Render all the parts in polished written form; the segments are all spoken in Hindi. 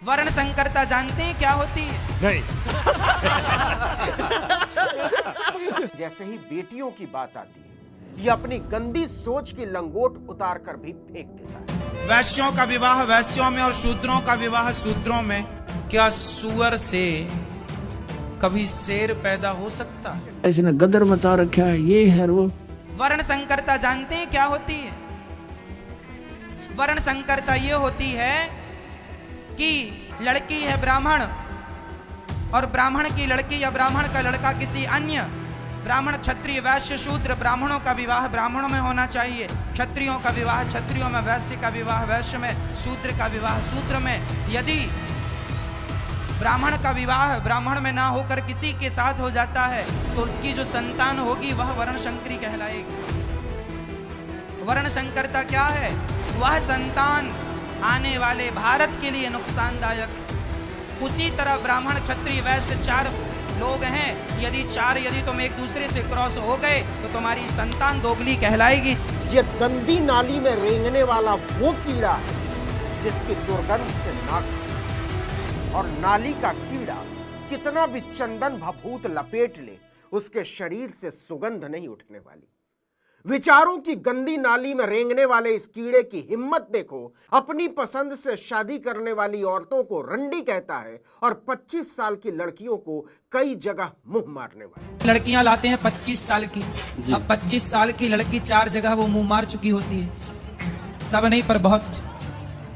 वर्ण संकरता जानते हैं क्या होती है? नहीं। जैसे ही बेटियों की बात आती है, ये अपनी गंदी सोच की लंगोट उतार कर भी फेंक देता है। वैश्यों का विवाह वैश्यों में और शूद्रों का विवाह शूद्रों में। क्या सुअर से कभी शेर पैदा हो सकता है? इसने गदर मचा रखा है, ये है वो। वर्ण संकरता जानते हैं क्या होती है? वर्ण संकरता ये होती है कि लड़की है ब्राह्मण और ब्राह्मण की लड़की या ब्राह्मण का लड़का किसी अन्य ब्राह्मण, क्षत्रिय, वैश्य, शूद्र, ब्राह्मणों का विवाह ब्राह्मणों में होना चाहिए, क्षत्रियों का विवाह क्षत्रियों में, वैश्य का विवाह वैश्य में, शूद्र का विवाह शूद्र में। यदि ब्राह्मण का विवाह ब्राह्मण में ना होकर किसी के साथ हो जाता है तो उसकी जो संतान होगी वह वर्ण संकरी कहलाएगी। वर्ण संकरता क्या है? वह संतान आने वाले भारत के लिए नुकसानदायक। उसी तरह ब्राह्मण, क्षत्रिय, वैश्य चार लोग हैं, यदि तुम एक दूसरे से क्रॉस हो गए तो तुम्हारी संतान दोगली कहलाएगी। ये गंदी नाली में रेंगने वाला वो कीड़ा है जिसकी दुर्गंध से नाक, और नाली का कीड़ा कितना भी चंदन भभूत लपेट ले उसके शरीर से सुगंध नहीं उठने वाली। विचारों की गंदी नाली में रेंगने वाले इस कीड़े की हिम्मत देखो। अपनी पसंद से शादी करने वाली औरतों को रंडी कहता है और 25 साल की लड़कियों को कई जगह मुंह मारने वाली। लड़कियां लाते हैं 25 साल की। अब 25 साल की लड़की 4 जगह वो मुंह मार चुकी होती है, सब नहीं पर बहुत।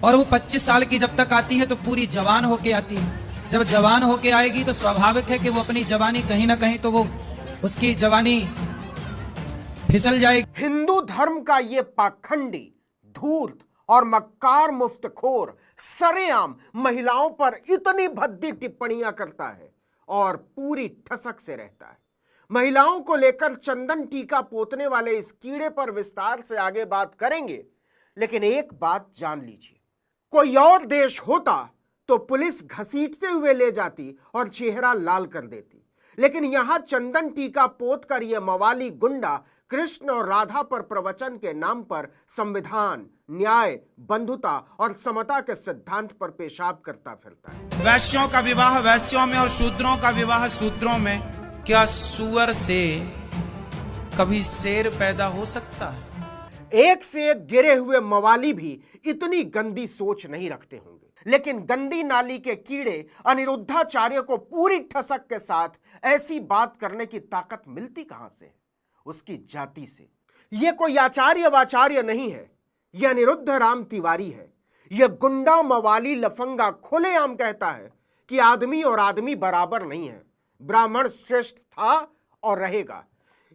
और वो 25 साल की जब तक आती है तो पूरी जवान होके आती है। जब जवान होके आएगी तो स्वाभाविक है कि वो अपनी जवानी कहीं ना कहीं तो वो उसकी जवानी फिसल जाएगी। हिंदू धर्म का ये पाखंडी, धूर्त और मक्कार मुफ्तखोर सरेआम महिलाओं पर इतनी भद्दी टिप्पणियां करता है और पूरी ठसक से रहता है। महिलाओं को लेकर चंदन टीका पोतने वाले इस कीड़े पर विस्तार से आगे बात करेंगे, लेकिन एक बात जान लीजिए, कोई और देश होता तो पुलिस घसीटते हुए ले जाती और चेहरा लाल कर देती, लेकिन यहां चंदन टीका पोत कर यह मवाली गुंडा कृष्ण और राधा पर प्रवचन के नाम पर संविधान, न्याय, बंधुता और समता के सिद्धांत पर पेशाब करता फिरता है। वैश्यों का विवाह वैश्यों में और शूद्रों का विवाह शूद्रों में। क्या सुअर से कभी शेर पैदा हो सकता है? एक से एक गिरे हुए मवाली भी इतनी गंदी सोच नहीं रखते होंगे, लेकिन गंदी नाली के कीड़े अनिरुद्धाचार्य को पूरी ठसक के साथ ऐसी बात करने की ताकत मिलती कहां से? उसकी जाति से। यह कोई आचार्य वाचार्य नहीं है, यह अनिरुद्ध राम तिवारी है। यह गुंडा मवाली लफंगा खुलेआम कहता है कि आदमी और आदमी बराबर नहीं है, ब्राह्मण श्रेष्ठ था और रहेगा।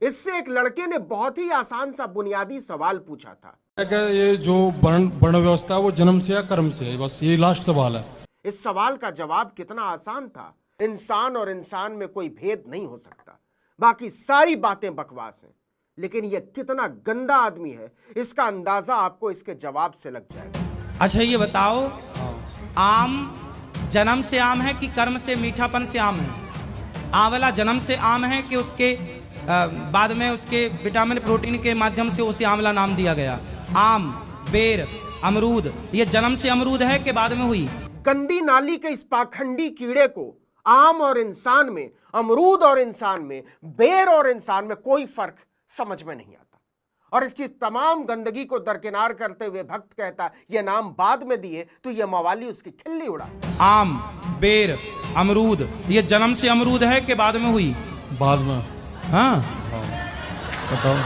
इससे एक लड़के ने बहुत ही आसान सा बुनियादी सवाल पूछा था, ये जो वर्ण व्यवस्था है वो जन्म से या कर्म से है? बस ये लास्ट सवाल है। इस सवाल का जवाब कितना आसान था। इंसान और इंसान में कोई भेद नहीं हो सकता, बाकी सारी बातें बकवास हैं। लेकिन यह कितना गंदा आदमी है इसका अंदाजा आपको इसके जवाब से लग जाएगा। अच्छा ये बताओ, आम जन्म से आम है कि कर्म से मीठापन से आम है? आंवला जन्म से आम है कि उसके बाद में उसके विटामिन प्रोटीन के माध्यम से उसे आंवला नाम दिया गया? आम, बेर, अमरूद, ये जन्म से अमरूद है कि बाद में हुई? गंदी नाली के इस पाखंडी कीड़े को आम और इंसान में, अमरूद और इंसान में, बेर और इंसान में कोई फर्क समझ में नहीं आता। और इसकी तमाम गंदगी को दरकिनार करते हुए भक्त कहता ये नाम बाद में दिए तो ये मवाली उसकी खिल्ली उड़ा। आम, बेर, अमरूद, ये जन्म से अमरूद है कि बाद में हुई? बाद में। हाँ बताओ।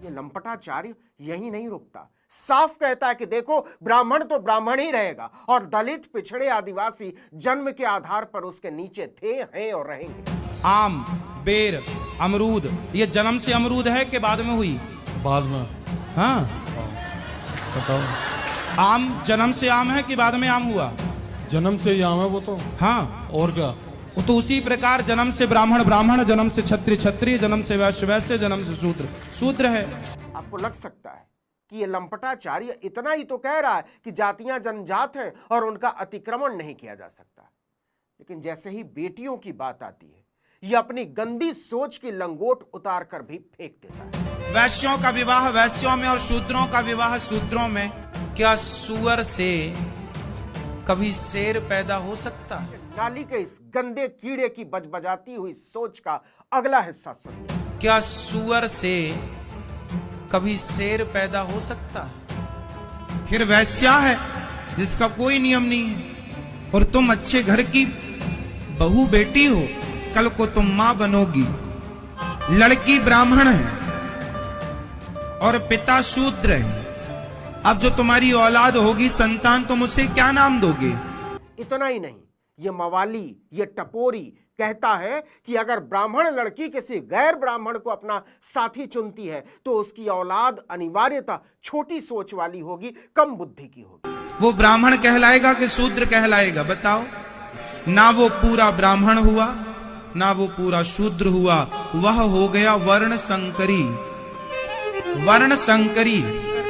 ये लंपटाचार्य यही नहीं रुकता, साफ कहता है कि देखो ब्राह्मण तो ब्राह्मण ही रहेगा और दलित, पिछड़े, आदिवासी जन्म के आधार पर उसके नीचे थे, हैं और रहेंगे। आम, बेर, अमरूद, ये जन्म से अमरूद है कि बाद में हुई? बाद में। हाँ बताओ। आम जन्म से आम है कि बाद में आम हुआ? जन्म से ही आम है वो तो। हाँ, और क्या? वो तो उसी प्रकार जन्म से ब्राह्मण ब्राह्मण, जन्म से क्षत्रिय क्षत्रिय, जन्म से वैश्य वैश्य, जन्म से शूद्र शूद्र है। आपको लग सकता है कि ये लंपटाचार्य इतना ही तो कह रहा है कि जातियां जनजात हैं और उनका अतिक्रमण नहीं किया जा सकता, लेकिन जैसे ही बेटियों की बात आती है ये अपनी गंदी सोच की लंगोट उतार कर भी फेंक देता है। वैश्यों का विवाह वैश्यों में और शूद्रों का विवाह शूद्रों में। क्या सुअर से कभी शेर पैदा हो सकता है? गाली के इस गंदे कीड़े की बजबजाती हुई सोच का अगला हिस्सा सुनिए। क्या सुअर से कभी शेर पैदा हो सकता है? फिर वैश्या है जिसका कोई नियम नहीं है, और तुम अच्छे घर की बहू बेटी हो, कल को तुम मां बनोगी। लड़की ब्राह्मण है और पिता शूद्र है। अब जो तुम्हारी औलाद होगी, संतान, तुम उसे क्या नाम दोगे? इतना ही नहीं, ये मवाली, ये टपोरी कहता है कि अगर ब्राह्मण लड़की किसी गैर ब्राह्मण को अपना साथी चुनती है तो उसकी औलाद अनिवार्यतः छोटी सोच वाली होगी, कम बुद्धि की होगी। वो ब्राह्मण कहलाएगा कि शूद्र कहलाएगा? बताओ। ना वो पूरा ब्राह्मण हुआ, ना वो पूरा शूद्र हुआ, वह हो गया वर्ण संकरी। वर्ण संकरी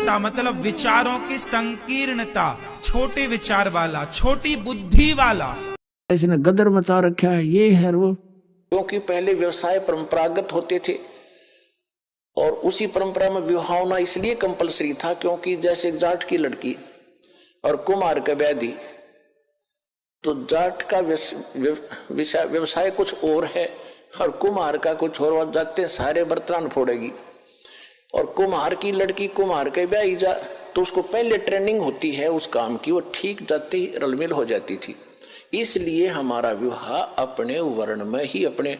का मतलब विचारों की संकीर्णता, छोटे विचार वाला, छोटी बुद्धि वाला। इसने गदर मचा रखा है, ये है वो। क्योंकि पहले व्यवसाय परंपरागत होते थे और उसी परंपरा में विवाह होना इसलिए कंपलसरी था क्योंकि जैसे जाट की लड़की और कुम्हार का बैदी, तो जाट का व्यवसाय कुछ और है और कुम्हार का कुछ और, जाते सारे बर्तन फोड़ेगी। और कुम्हार की लड़की कुम्हार के ब्याही जा तो उसको पहले ट्रेनिंग होती है उस काम की, वो ठीक जाते ही रलमिल हो जाती थी। इसलिए हमारा विवाह अपने वर्ण में ही अपने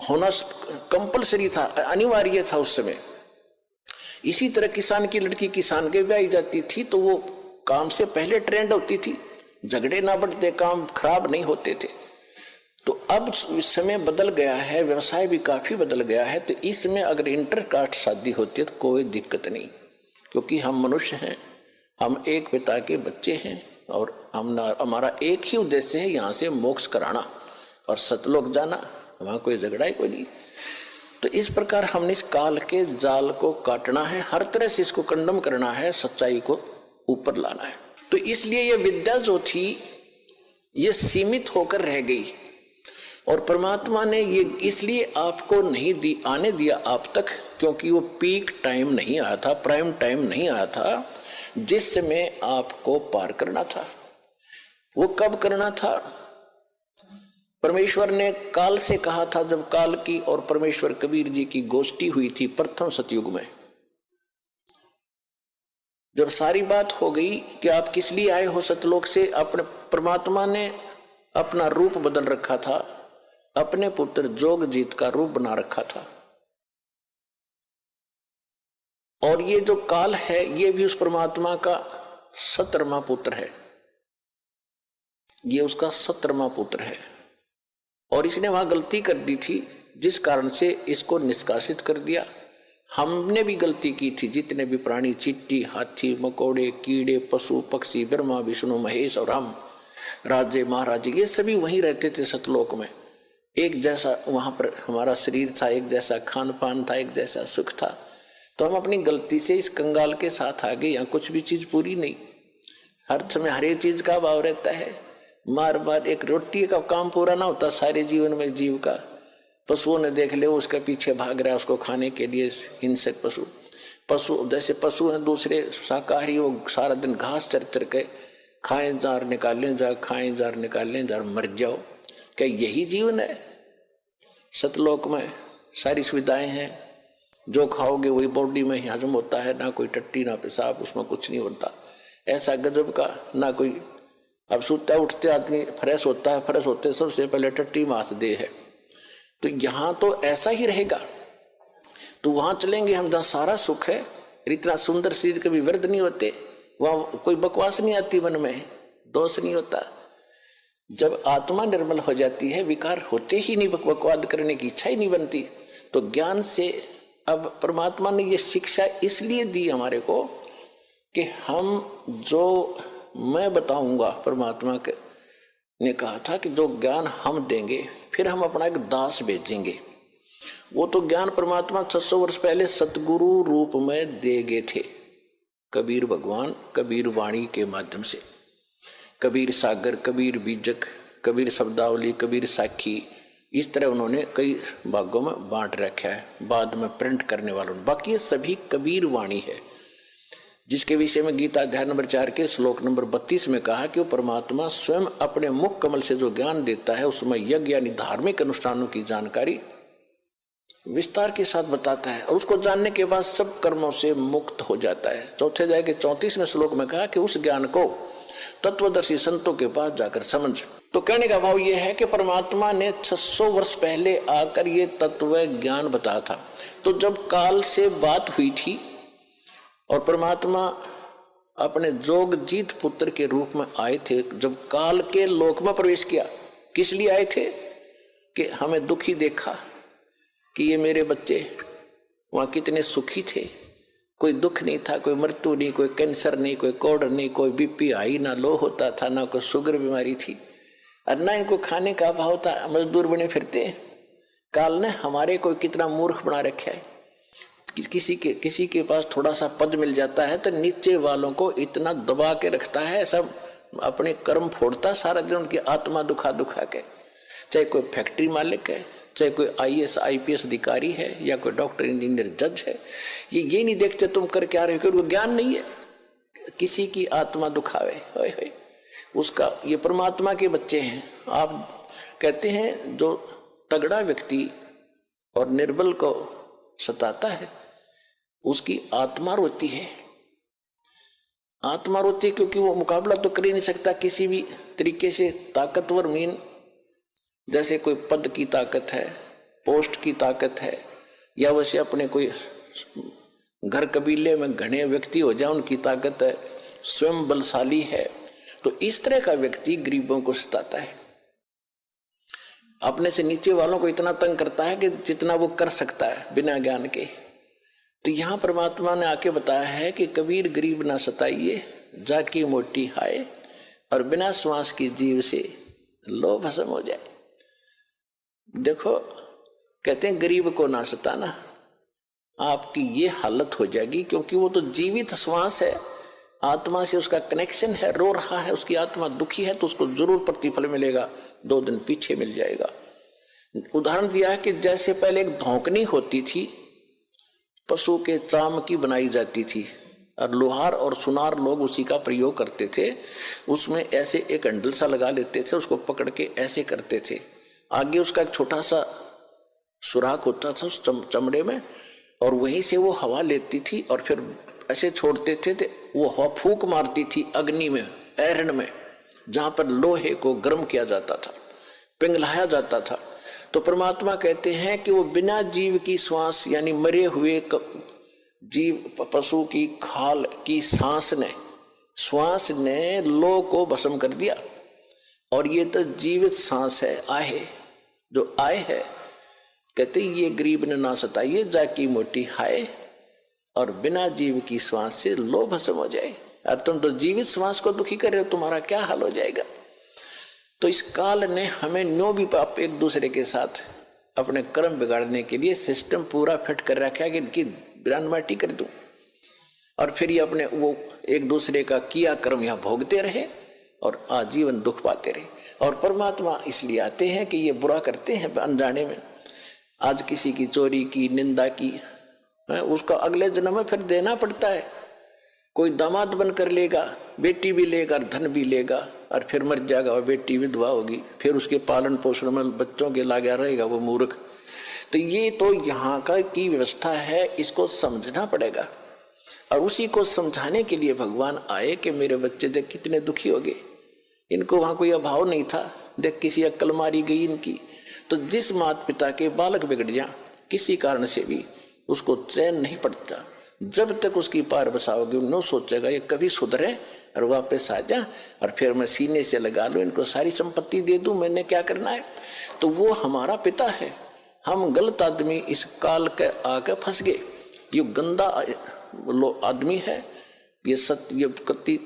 होना कंपलसरी था, अनिवार्य था उस समय। इसी तरह किसान की लड़की किसान के ब्याही जाती थी तो वो काम से पहले ट्रेंड होती थी, झगड़े ना बढ़ते, काम खराब नहीं होते थे। तो अब इस समय बदल गया है, व्यवसाय भी काफी बदल गया है, तो इसमें अगर इंटरकास्ट शादी होती है तो कोई दिक्कत नहीं, क्योंकि हम मनुष्य हैं, हम एक पिता के बच्चे हैं और हमारा एक ही उद्देश्य है, यहाँ से मोक्ष कराना और सतलोक जाना, वहाँ कोई झगड़ा ही कोई नहीं। तो इस प्रकार हमने इस काल के जाल को काटना है, हर तरह से इसको कंडम करना है, सच्चाई को ऊपर लाना है। तो इसलिए ये विद्या जो थी ये सीमित होकर रह गई और परमात्मा ने ये इसलिए आपको नहीं आने दिया आप तक, क्योंकि वो पीक टाइम नहीं आया था, प्राइम टाइम नहीं आया था जिस समय आपको पार करना था। वो कब करना था? परमेश्वर ने काल से कहा था, जब काल की और परमेश्वर कबीर जी की गोष्ठी हुई थी प्रथम सतयुग में, जब सारी बात हो गई कि आप किस लिए आए हो सतलोक से, अपने परमात्मा ने अपना रूप बदल रखा था, अपने पुत्र जोगजीत का रूप बना रखा था। और ये जो काल है ये भी उस परमात्मा का 17वां पुत्र है, ये उसका 17वां पुत्र है। और इसने वहां गलती कर दी थी जिस कारण से इसको निष्कासित कर दिया। हमने भी गलती की थी, जितने भी प्राणी, चींटी, हाथी, मकोड़े, कीड़े, पशु पक्षी, ब्रह्मा विष्णु महेश और हम राजे महाराजे, ये सभी वहीं रहते थे सतलोक में। एक जैसा वहां पर हमारा शरीर था, एक जैसा खान पान था, एक जैसा सुख था। तो हम अपनी गलती से इस कंगाल के साथ आ गए। यहाँ कुछ भी चीज पूरी नहीं, हर समय हर एक चीज का अभाव रहता है। मार मार एक रोटी का काम पूरा ना होता सारे जीवन में जीव का। पशुओं ने देख ले, उसके पीछे भाग रहा है उसको खाने के लिए, हिंसक पशु जैसे पशु हैं दूसरे शाकाहारी, वो सारा दिन घास चर चर के खाएं जार निकालें जार, खाएं जार निकालें जार, मर जाओ। क्या यही जीवन है? सतलोक में सारी सुविधाएं हैं, जो खाओगे वही बॉडी में हजम होता है, ना कोई टट्टी ना पेशाब, उसमें कुछ नहीं होता। ऐसा गजब का ना कोई, अब सोता उठते आदमी फ्रेश होता है, फ्रेश होते सबसे पहले टट्टी मास दे है। तो यहाँ तो ऐसा ही रहेगा। तो वहाँ चलेंगे हम जहाँ सारा सुख है, इतना सुंदर शरीर कभी व्यर्थ नहीं होते, वहाँ कोई बकवास नहीं आती, मन में दोष नहीं होता। जब आत्मा निर्मल हो जाती है, विकार होते ही नहीं, बकवाद करने की इच्छा ही नहीं बनती। तो ज्ञान से अब परमात्मा ने ये शिक्षा इसलिए दी हमारे को कि हम जो मैं बताऊंगा, परमात्मा के ने कहा था कि जो ज्ञान हम देंगे फिर हम अपना एक दास भेजेंगे। वो तो ज्ञान परमात्मा 600 वर्ष पहले सतगुरु रूप में दे गए थे, कबीर भगवान, कबीर वाणी के माध्यम से। कबीर सागर, कबीर बीजक, कबीर शब्दावली, कबीर साखी, इस तरह उन्होंने कई भागों में बांट रखा है, बाद में प्रिंट करने वालों ने। बाकी ये सभी कबीर वाणी है। जिसके विषय में गीता अध्याय नंबर 4 के श्लोक नंबर 32 में कहा कि वो परमात्मा स्वयं अपने मुख कमल से जो ज्ञान देता है उसमें यज्ञ यानी धार्मिक अनुष्ठानों की जानकारी विस्तार के साथ बताता है और उसको जानने के बाद सब कर्मों से मुक्त हो जाता है। चौथे अध्याय के 34वें श्लोक में कहा कि उस ज्ञान को तत्वदर्शी संतों के पास जाकर समझ। तो कहने का भाव यह है कि परमात्मा ने 600 वर्ष पहले आकर ये तत्व ज्ञान बताया था। तो जब काल से बात हुई थी और परमात्मा अपने जोगजीत पुत्र के रूप में आए थे, जब काल के लोक में प्रवेश किया, किस लिए आए थे? कि हमें दुखी देखा कि ये मेरे बच्चे वहाँ कितने सुखी थे, कोई दुख नहीं था, कोई मृत्यु नहीं, कोई कैंसर नहीं, कोई कोढ़ नहीं, कोई बीपी हाई ना लो होता था, ना कोई शुगर बीमारी थी और ना इनको खाने का अभाव था, मजदूर बने फिरते। काल ने हमारे को कितना मूर्ख बना रखा है। किसी के पास थोड़ा सा पद मिल जाता है तो नीचे वालों को इतना दबा के रखता है, सब अपने कर्म फोड़ता सारा दिन, उनकी आत्मा दुखा के। चाहे कोई फैक्ट्री मालिक है, चाहे कोई IAS IPS अधिकारी है या कोई डॉक्टर इंजीनियर जज है, ये नहीं देखते तुम कर क्या रहे हो, क्योंकि ज्ञान नहीं है। किसी की आत्मा दुखावे होए उसका, ये परमात्मा के बच्चे हैं। आप कहते हैं जो तगड़ा व्यक्ति और निर्बल को सताता है उसकी आत्मा रोती है। आत्मा रोती है क्योंकि वो मुकाबला तो कर ही नहीं सकता किसी भी तरीके से। ताकतवर मीन जैसे कोई पद की ताकत है, पोस्ट की ताकत है, या वैसे अपने कोई घर कबीले में घने व्यक्ति हो जाए उनकी ताकत है, स्वयं बलशाली है। तो इस तरह का व्यक्ति गरीबों को सताता है, अपने से नीचे वालों को इतना तंग करता है कि जितना वो कर सकता है बिना ज्ञान के। तो यहाँ परमात्मा ने आके बताया है कि कबीर गरीब ना सताइए, जाकी मोटी हाय, और बिना श्वास की जीव से लो भस्म हो जाए। देखो कहते हैं गरीब को ना सताना, आपकी ये हालत हो जाएगी, क्योंकि वो तो जीवित श्वास है, आत्मा से उसका कनेक्शन है, रो रहा है, उसकी आत्मा दुखी है तो उसको जरूर प्रतिफल मिलेगा, 2 दिन पीछे मिल जाएगा। उदाहरण दिया है कि जैसे पहले एक धौंकनी होती थी, पशु के चाम की बनाई जाती थी और लोहार और सुनार लोग उसी का प्रयोग करते थे। उसमें ऐसे एक हैंडल सा लगा लेते थे, उसको पकड़ के ऐसे करते थे, आगे उसका एक छोटा सा सुराख होता था उस चमड़े में, और वहीं से वो हवा लेती थी और फिर ऐसे छोड़ते थे तो वो हवा फूंक मारती थी अग्नि में, ऐरन में, जहां पर लोहे को गर्म किया जाता था, पिघलाया जाता था। तो परमात्मा कहते हैं कि वो बिना जीव की श्वास यानी मरे हुए जीव पशु की खाल की श्वास ने लो को भस्म कर दिया। और ये तो जीवित सांस है, आहे जो आए है, कहते ये गरीब ने ना सताइए, जाकी मोटी हाय, और बिना जीव की श्वास से लो भस्म हो जाए। और तुम तो जीवित श्वास को दुखी कर रहे हो, तुम्हारा क्या हाल हो जाएगा। तो इस काल ने हमें न्यों भी पाप एक दूसरे के साथ अपने कर्म बिगाड़ने के लिए सिस्टम पूरा फिट कर रखा है कि इनकी बिरान माटी कर दूं, और फिर ये अपने वो एक दूसरे का किया कर्म यहाँ भोगते रहे और आजीवन दुख पाते रहे। और परमात्मा इसलिए आते हैं कि ये बुरा करते हैं अनजाने में। आज किसी की चोरी की, निंदा की, उसका अगले जन्म में फिर देना पड़ता है। कोई दामाद बन कर लेगा, बेटी भी लेगा, धन भी लेगा, और फिर मर जाएगा, और बेटी विधवा होगी, फिर उसके पालन पोषण में बच्चों के लागा रहेगा वो मूर्ख। तो ये तो यहाँ का की व्यवस्था है, इसको समझना पड़ेगा। और उसी को समझाने के लिए भगवान आए कि मेरे बच्चे देख कितने दुखी हो गए, इनको वहाँ कोई अभाव नहीं था, देख किसी अक्ल मारी गई इनकी। तो जिस माता पिता के बालक बिगड़ जाए किसी कारण से भी, उसको चैन नहीं पड़ता जब तक उसकी पार बसाओगे। न सोचेगा ये कभी सुधरे और वापस आ जा, और फिर मैं सीने से लगा लूँ, इनको सारी संपत्ति दे दूँ, मैंने क्या करना है। तो वो हमारा पिता है। हम गलत आदमी इस काल के आके फंस गए। ये गंदा आदमी है, ये कति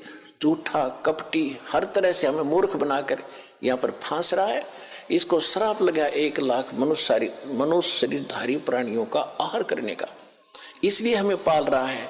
झूठा कपटी, हर तरह से हमें मूर्ख बनाकर यहाँ पर फांस रहा है। इसको श्राप लगा 1 लाख मनुष्य शरीरधारी प्राणियों का आहार करने का, इसलिए हमें पाल रहा है।